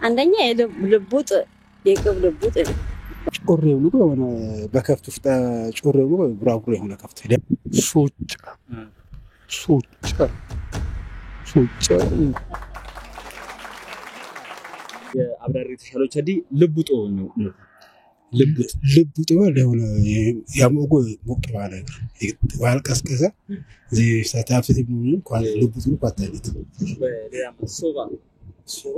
አንደኛ የልቡጥ የቅብ ልቡጥ ጮሬው ነው በሆነ በከፍት ውስጥ ጮሬው ነው ብራጉሬ ሆነ ከፍት ሱጫ የአብራሪ ተሻሎች አዲ ልቡጦ ነው ልቡጥ ወለሆነ ያሞጎ ሞቅ ባለ ዋልቀስቀሰ እዚ ሳታፍት ቢሆን እንኳን ልቡጥ ነው ቋታለት በሌላ ሶባ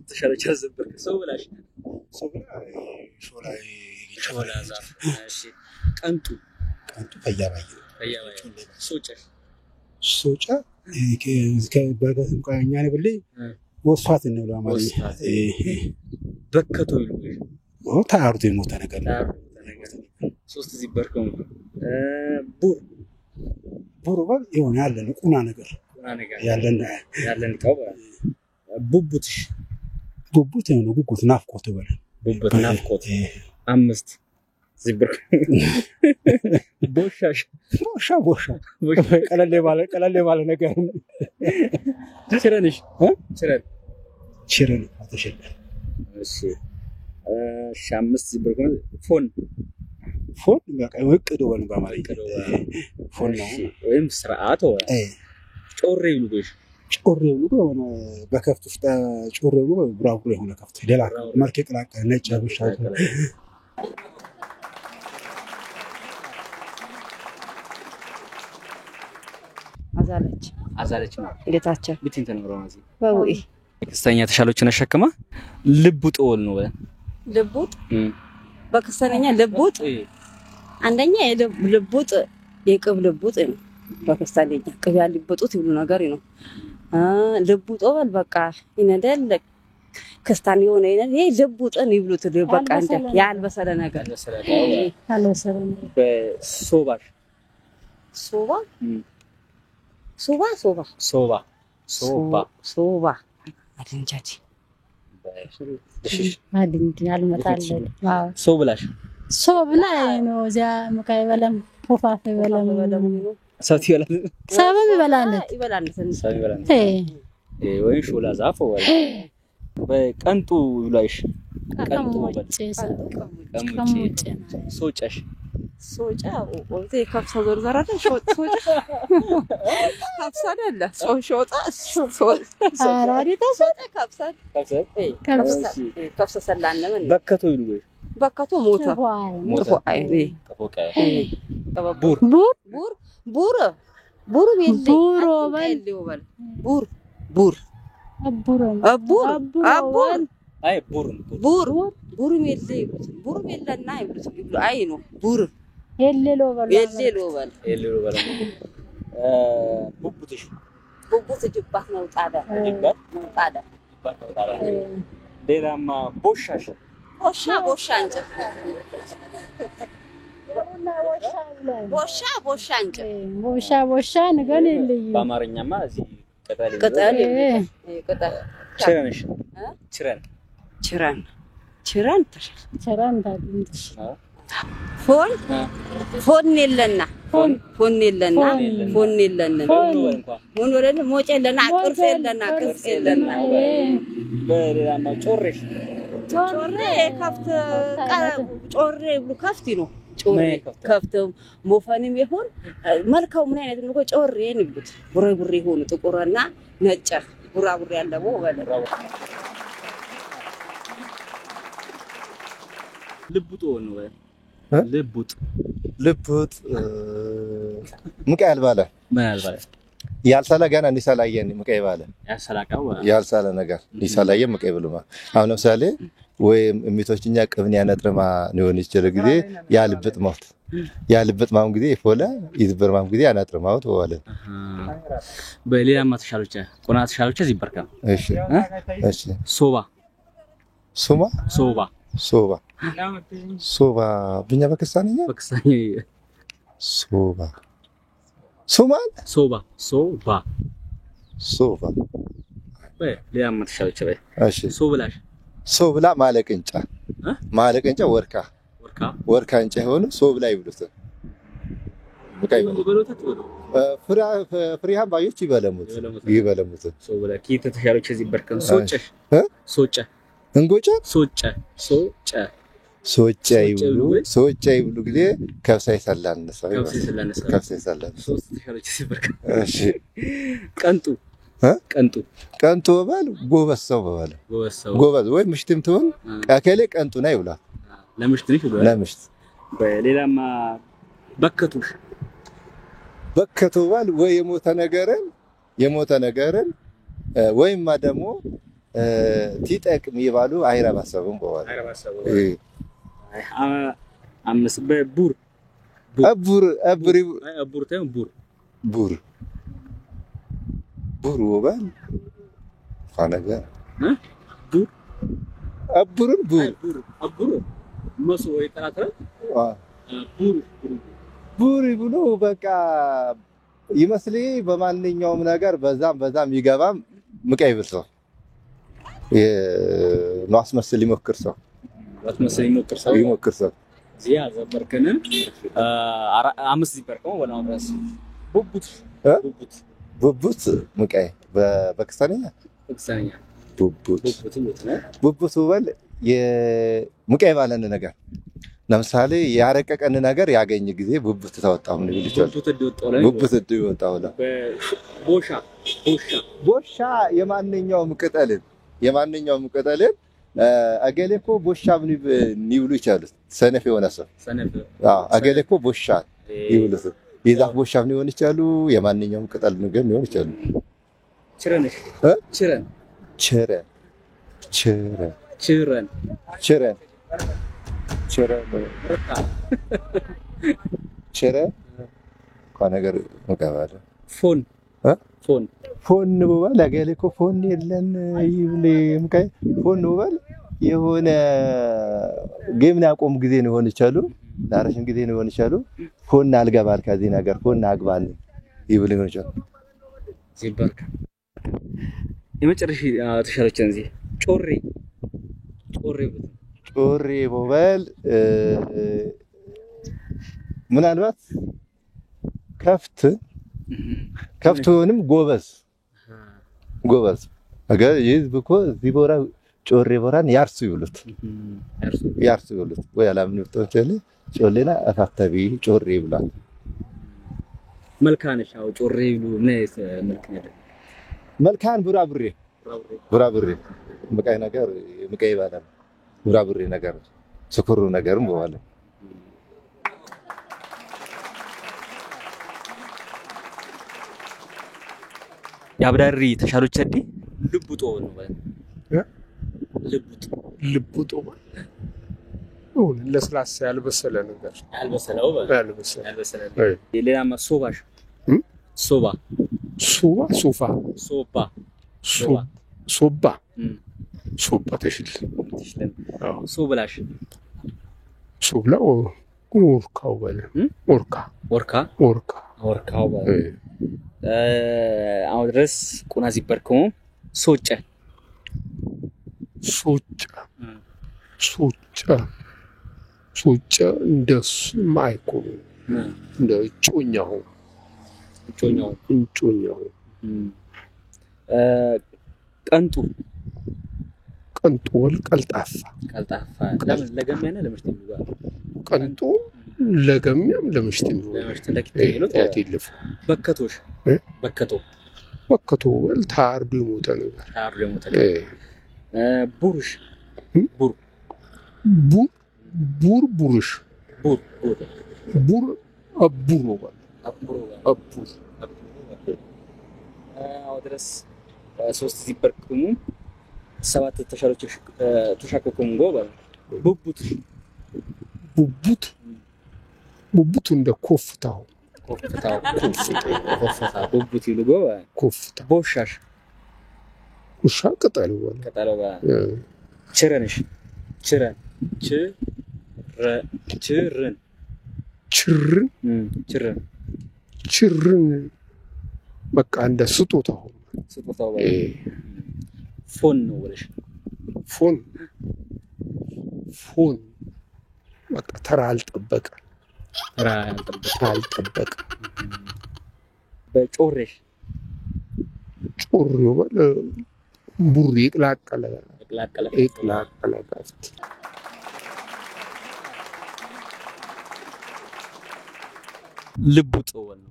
ተሻሎች አዘበር ሰው ብላሽ ሾላ ዛፍ እሺ ቀንጡ ፈያባይ ሶጫ ከበገት እንኳን ያኔ ብለይ ወስፋት ነው ለማለት በከቶ ይሉ ታርዱ የሞተ ነገር ሶስት እዚህ በርከው ቡር ባል ይሆን ያለን ቁና ነገር ያለን ቀው ቡቡት ነው ጉጉት ናፍቆት በለ ቡቡት ናፍቆት አምስት ዝብር ቦሻ ቀለል ባለ ነገር ችረንሽ ችረን አተሸለ እሺ ሻምስት ዝብር ፎን በቃ ወቅዶ ወን በማለት ፎን ነው ወይም ስርዓት ጮሬ ይሉሽ ሆነ በከፍት ውስጥ ጮሬው ነው ብራጉሬ ሆነ ከፍት ሌላ መልክ ቅላቀ ነጭ ብሻ አዛለች ጌታቸው ቢቲን ተነግረው ነው ወውይ ክስተኛ ተሻሎችን አሸከማ ልቡጥ ወል ነው ልቡጥ በክስተኛ ልቡጥ አንደኛ የልቡጥ የቅብ ልቡጥ ነው በክስተኛ ቅብ ያልበጡት ይሉ ነገር ነው ልቡጥ ወል በቃ ይነደል ክስታን የሆነ ይሄ ልቡጥን ይብሉት በቃ እንደ ያልበሰለ ነገር ያልበሰለ ሶባ አድንጃቲ አልመጣለ ሶብላሽ ሶብላ ነው እዚያ መካይበለም ፎፋፍ በለም ሰቲ ይበላል ወይ ሾላ ዛፍ ወላ በቀንጡ ይላይሽ ቀንጡ ቀሙጭ ሶጫሽ ሶጫ ወንቴ ከፍሳ ዞር ሾጫ ከፍሳ አይደለ ሾጣ አራዲ ተሰጠ ከፍሳ ሰላነ ምን በከቶ ይሉ በከቶ ሞተ አይኔ ቡር አይ ቡር ሜለና ይብሉ አይ ነው ቡር የሌሎ በል ቡቡት ጅባት ነው ጣዳ ሌላማ ቦሻ እንጂ ቦሻ ነገር የለኝ በአማርኛማ እዚህ ቅጠል ችረን ታድንሽ ፎን የለና ሞን ወለነ ሞጭ የለና ቅርጽ የለና በሌላማ ጮሬ ከፍት ጮሬ ብሉ ከፍት ነው ከፍት ሞፈንም ይሁን መልካው ምን አይነት ነው ጮሬ ንብት ቡሬ ሆነ ጥቁርና ነጭ ቡራቡሬ ያለው ወለ ልቡጥ ነው ልቡጥ ምቃል ባለ ያልሳላ ገና እንዲሳላየን ምቃይ ባለ ያልሳላ ነገር እንዲሳላየ ምቃይ ብሉማ አሁን ለምሳሌ ወይም እሚቶችኛ ቅብን ያነጥረማ ነው ይችላል ጊዜ ያልብጥ ማም ጊዜ ይፎላ ይዝበር ማም ጊዜ ያነጥረማው ተዋለ በሌላ ማተሻሎች ቆናት ሻሎች እዚህ በርካ እሺ ሶባ ብኛ በከሳነኛ ሶባ በሌላ ማተሻሎች እሺ ሶብላ ማለቅንጫ ወርካ እንጫ ሆነ ሶብላ ይብሉት ፍሪሃም ባዮች ይበለሙት ሰው ብለ ኪት ተሻሎች እዚህ በርከን ሶጨ እንጎጨ ሶጨ ይብሉ ጊዜ ከብሳ ይሰላል ሶስት ተሻሎች እዚህ በርከን እሺ ቀንጡ ባል ጎበሰው ባል ጎበዝ ወይ ምሽትም ትሆን አከለ ቀንጡና ይውላል ለምሽት በሌላማ በከቱ ባል ወይ የሞተ ነገርን ወይማ ደግሞ ቲጠቅም ይባሉ አይረባሰቡም በኋላ አምስ በቡር ቡር ወባል ፋነጋ ቡር መስሎ ይጣራታል ቡር ብሎ በቃ ይመስል በማንኛውም ነገር በዛም ይገባም ምቀይብር ሰው ነው አስመስል ይሞክር ሰው ዚያ ዘበርከነ አምስት ይበርከው ወላው ራስ ቡቡት ምቀይ በክስተኛ ቡቡት ወል የምቀይ ባለን ነገር ለምሳሌ ያረቀቀን ነገር ያገኝ ጊዜ ቡቡት ተወጣው ነው ይልቻል ቡቡት ይወጣው ቦሻ የማንኛውም ቅጠልን አገሌኮ ቦሻ ምን ይብሉ ይቻላል ሰነፍ የሆነ ሰው አገሌኮ ቦሻ ይብሉት የዛፍ ቦሻ ምን ይሆን ይችላል የማንኛውም ቅጠል ነገር ሊሆን ይችላል ቸረ ከነገር መቀባለ ፎን በባል አገሌኮ ፎን የለን ይብለ ምካይ ፎን በባል የሆነ ጌም ያቆም ጊዜ ነው ሆነ ይችላል ዳርሽን ጊዜ ነው ሆነ ይችላል ፎን አልገባል ከዚህ ነገር ፎን አግባል ይብለ ነው ይችላል ሲበርካ የመጨረሻ ተሻለችን እዚህ ጮሬ በባል ምናልባት ከፍቱንም ጎበዝ አገር ይዝብኮ ዚቦራ ጮሬ ቦራን ያርሱ ይሉት ወይ አላምን ወጥተለ ጮሌና አፋታቢ ጮሬ ይብላል መልካነሻው ጮሬ ይሉ ነስ መልካን ቡራቡሬ ምቃይ ነገር ምቃይ ይባላል ቡራቡሬ ነገር ስኩሩ ነገርም በኋላ ያብዳሪ ተሻሎች አይደል ልቡጦ ነው ልቡጦ ለስላሳ ያልበሰለ ነገር ሌላማ ሶባ ተሽል ሶብላሽ ሶብላው ወርካው ባለ ወርካው ባለ አሁን ድረስ ቁና ሲበርከው ሶጨ እንደስ ማይኮ እንደ ጮኛው ቀንጡ ወል ቀልጣፋ ለምን ለገሚያና ለምሽት ይሉጋል ቀንጡ ለገሚያም ለምሽት ይሉጋል ያትልፍ በከቶ ወል ታርዱ ሞተ ነገር ቡሩሽ አቡሮ ድረስ ሶስት ሲበርክሙ ሰባት ተሻሎች ተሻከከሙ ጎባል ቡቡት እንደ ኮፍታው ቡቡት ይሉ ጎባ ኮፍታ ቦሻሽ ውሻ ቅጠሉ ችረንሽ ችርን በቃ እንደ ስጦታው ፎን ነው ወለሽ ፎን በቃ ተራ አልጠበቀ በጮሬሽ ጮሬው በል ቡሬ ቅላቀለ ከፍት ልቡጥ ወል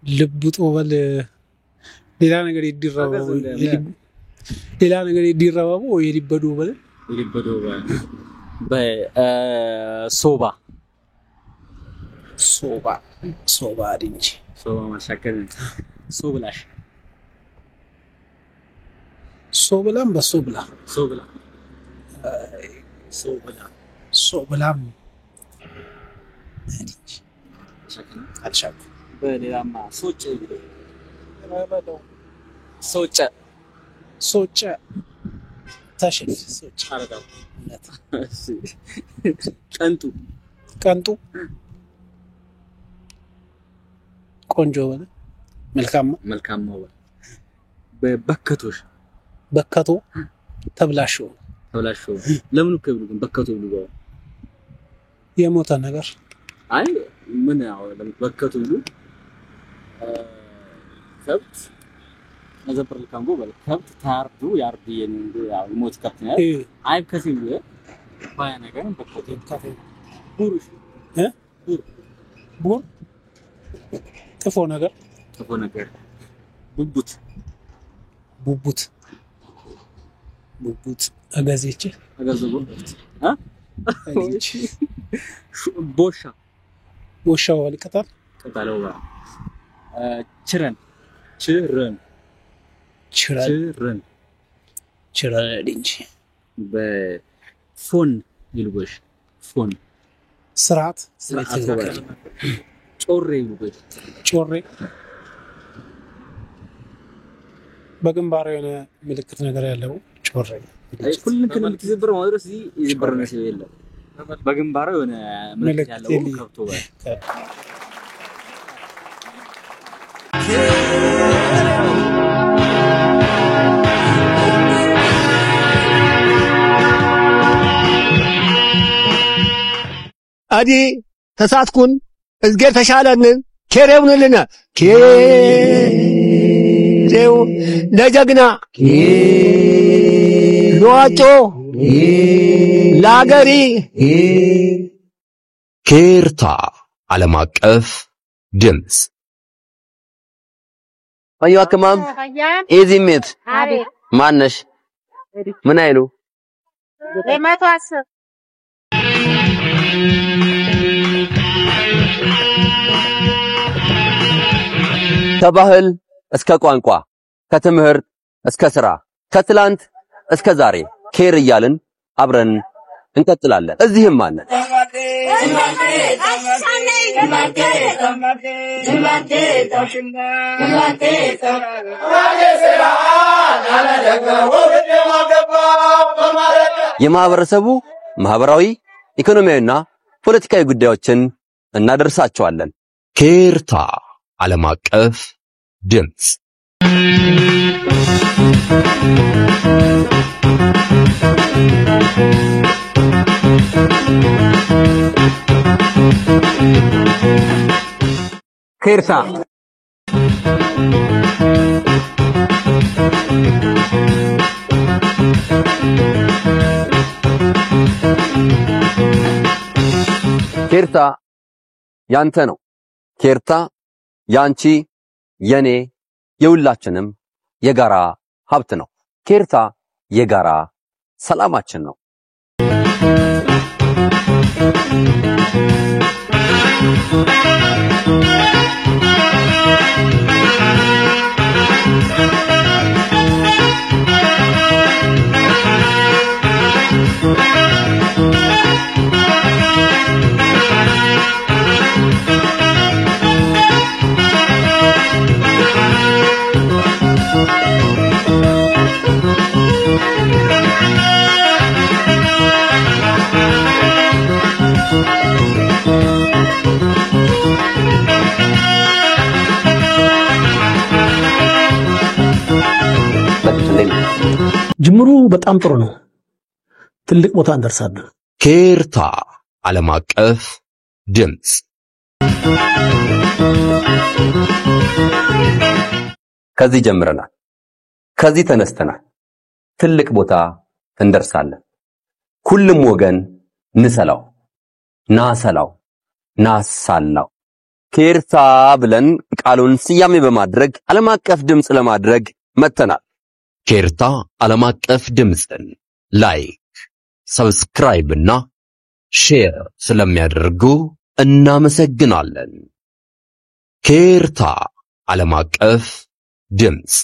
ልቡጥ ወል ሌላ ነገር ይዲራባው ወይ ይዲበዱ ወል በሶባ ድንጂ ሶባ ማሻከል ሶብላሽ ሶብላም በሶብላ ሶብላም ድንጂ አልሻኩ በሌላማ ሶጨ ታሸፍ ሶጨ አረጋው ቀንጡ ቆንጆ ወለ መልካም ነው በበከቶ ተብላሹ ለምን ከብሉ ግን በከቶ ብሉ የሞተ ነገር አይ ምን ያው በከቶ ብሉ ከብት ነዘበር ልካንጎ በል ከብት ታርዱ ያርዱ ያው ሞት ከብት ነው አይ ከሲሉ ባያ ነገር በከቶ ቡሩሽ ቡር ጥፎ ነገር ቡቡት አጋዜች ቦሻ ወልቀታል ቀጣለው ችረን ድንጂ በፎን ይልቦሽ ፎን ስርዓት ጮሬ ይልቦሽ በግንባር የሆነ ምልክት ነገር ያለው ጮሬ አይ ሁሉን ከነምት ዝብር ማድረስ ይዝብር ነው የለም በግንባር የሆነ ምልክት ያለው ከብቶ ባይ አዲ ተሳትኩን እዝጌር ተሻለን ኬሬውንልና ኬሬው ለጀግና ለዋጮ ለአገሪ ኬርታ ዓለም አቀፍ ድምጽ አዩ አከማም ኤዚሜት ማነሽ ምን አይሉ ለማቷስ ከባህል እስከ ቋንቋ ከትምህርት እስከ ስራ ከትላንት እስከ ዛሬ ኬር እያልን አብረን እንቀጥላለን። እዚህም አለን የማህበረሰቡ ማህበራዊ ኢኮኖሚያዊና ፖለቲካዊ ጉዳዮችን እናደርሳቸዋለን። ኬርታ ዓለም አቀፍ ድምጽ ኬርታ ኬርታ ያንተ ነው። ኬርታ ያንቺ የኔ የሁላችንም የጋራ ሀብት ነው። ኬርታ የጋራ ሰላማችን ነው። ጅምሩ በጣም ጥሩ ነው። ትልቅ ቦታ እንደርሳለን። ኬርታ ዓለም አቀፍ ድምፅ ከዚህ ጀምረናል። ከዚህ ተነስተናል። ትልቅ ቦታ እንደርሳለን። ሁሉም ወገን ንሰላው፣ ናሰላው፣ ናሳላው ኬርታ ብለን ቃሉን ስያሜ በማድረግ ዓለም አቀፍ ድምፅ ለማድረግ መተናል። ኬርታ ዓለም አቀፍ ድምፅን ላይክ፣ ሰብስክራይብ እና ሼር ስለሚያደርጉ እናመሰግናለን። ኬርታ ዓለም አቀፍ ድምፅ